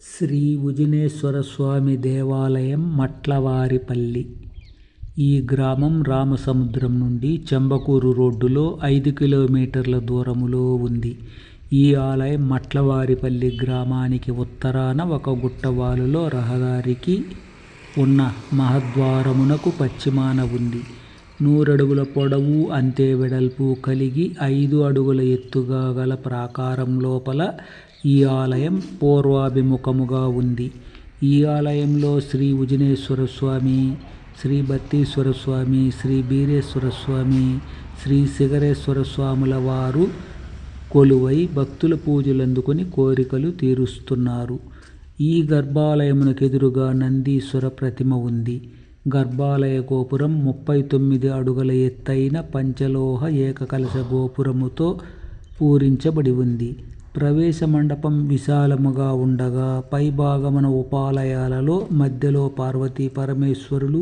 శ్రీ ఉజినేశ్వర స్వామి దేవాలయం మట్లవారిపల్లి. ఈ గ్రామం రామసముద్రం నుండి చెంబకూరు రోడ్డులో 5 కిలోమీటర్ల దూరములో ఉంది. ఈ ఆలయం మట్లవారిపల్లి గ్రామానికి ఉత్తరాన ఒక గుట్టవాలులో రహదారికి ఉన్న మహద్వారమునకు పశ్చిమాన ఉంది. 100 అడుగుల పొడవు అంతే వెడల్పు కలిగి 5 అడుగుల ఎత్తుగా గల ప్రాకారం లోపల ఈ ఆలయం పూర్వాభిముఖముగా ఉంది. ఈ ఆలయంలో శ్రీ ఉజినేశ్వర స్వామి, శ్రీ బత్తీశ్వర స్వామి, శ్రీ బీరేశ్వర స్వామి, శ్రీ శిఖరేశ్వర స్వాముల వారు కొలువై భక్తుల పూజలందుకొని కోరికలు తీరుస్తున్నారు. ఈ గర్భాలయమునకెదురుగా నందీశ్వర ప్రతిమ ఉంది. గర్భాలయ గోపురం 39 అడుగుల ఎత్తైన పంచలోహ ఏకకలశ గోపురముతో పూరించబడి ఉంది. ప్రవేశ మండపం విశాలముగా ఉండగా పైభాగమున ఉపాలయాలలో మధ్యలో పార్వతీ పరమేశ్వరులు,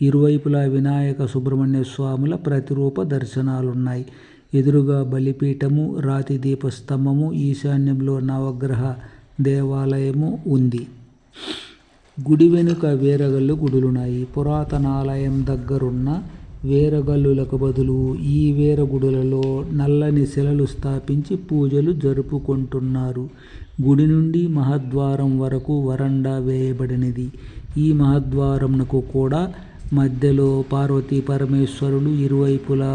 ఇరువైపులా వినాయక సుబ్రహ్మణ్య స్వాముల ప్రతిరూప దర్శనాలున్నాయి. ఎదురుగా బలిపీఠము, రాతి దీపస్తంభము, ఈశాన్యంలో నవగ్రహ దేవాలయము ఉంది. గుడి వెనుక వేరగల్లు గుడులున్నాయి. పురాతనాలయం దగ్గరున్న వేరగల్లులకు బదులు ఈ వేరగుడులలో నల్లని శిలలు స్థాపించి పూజలు జరుపుకుంటున్నారు. గుడి నుండి మహద్వారం వరకు వరండా వేయబడినది. ఈ మహద్వారంకు కూడా మధ్యలో పార్వతీ పరమేశ్వరులు, ఇరువైపులా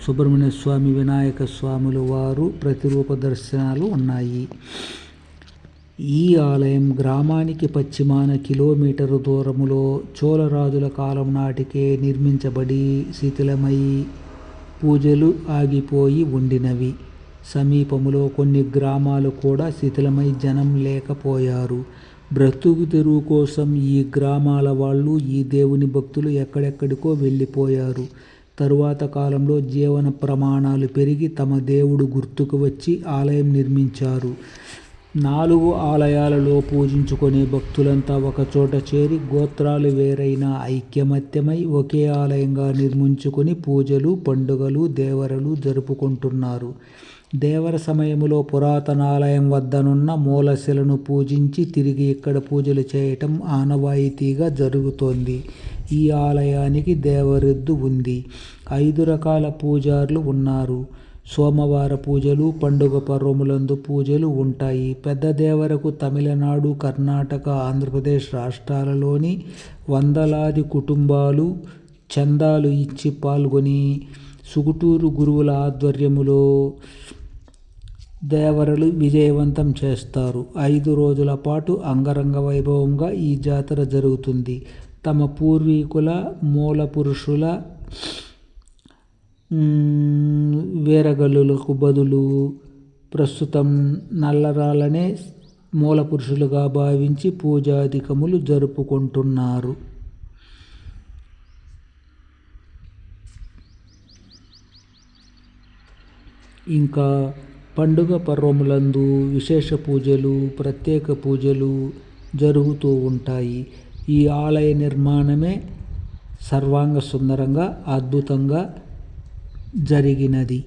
సుబ్రహ్మణ్య స్వామి, వినాయక స్వాముల వారు ప్రతిరూప దర్శనాలు ఉన్నాయి. ఈ ఆలయం గ్రామానికి పశ్చిమాన కిలోమీటరు దూరములో చోళరాజుల కాలం నాటికే నిర్మించబడి శిథిలమై పూజలు ఆగిపోయి ఉండినవి. సమీపములో కొన్ని గ్రామాలు కూడా శిథిలమై జనం లేకపోయారు. బ్రతుకు తెరువు కోసం ఈ గ్రామాల వాళ్ళు, ఈ దేవుని భక్తులు ఎక్కడెక్కడికో వెళ్ళిపోయారు. తరువాత కాలంలో జీవన ప్రమాణాలు పెరిగి తమ దేవుడు గుర్తుకు వచ్చి ఆలయం నిర్మించారు. 4 ఆలయాలలో పూజించుకునే భక్తులంతా ఒకచోట చేరి గోత్రాలు వేరైనా ఐక్యమత్యమై ఒకే ఆలయంగా నిర్మించుకుని పూజలు, పండుగలు, దేవరలు జరుపుకుంటున్నారు. దేవర సమయములో పురాతనాలయం వద్దనున్న మూలశిలను పూజించి తిరిగి ఇక్కడ పూజలు చేయటం ఆనవాయితీగా జరుగుతోంది. ఈ ఆలయానికి దేవరెద్దు ఉంది. 5 రకాల పూజార్లు ఉన్నారు. సోమవార పూజలు, పండుగ పర్వములందు పూజలు ఉంటాయి. పెద్ద దేవరకు తమిళనాడు, కర్ణాటక, ఆంధ్రప్రదేశ్ రాష్ట్రాలలోని వందలాది కుటుంబాలు చందాలు ఇచ్చి పాల్గొని సుగుటూరు గురువుల ఆధ్వర్యములో దేవరలు విజయవంతం చేస్తారు. 5 రోజుల పాటు అంగరంగ వైభవంగా ఈ జాతర జరుగుతుంది. తమ పూర్వీకుల మూల పురుషుల వేరగల్లులకు బదులు ప్రస్తుతం నల్లరాళ్ళనే మూల పురుషులుగా భావించి పూజాధికములు జరుపుకుంటున్నారు. ఇంకా పండుగ పర్వములందు విశేష పూజలు, ప్రత్యేక పూజలు జరుగుతూ ఉంటాయి. ఈ ఆలయ నిర్మాణమే సర్వాంగ సుందరంగా అద్భుతంగా జరిగినది.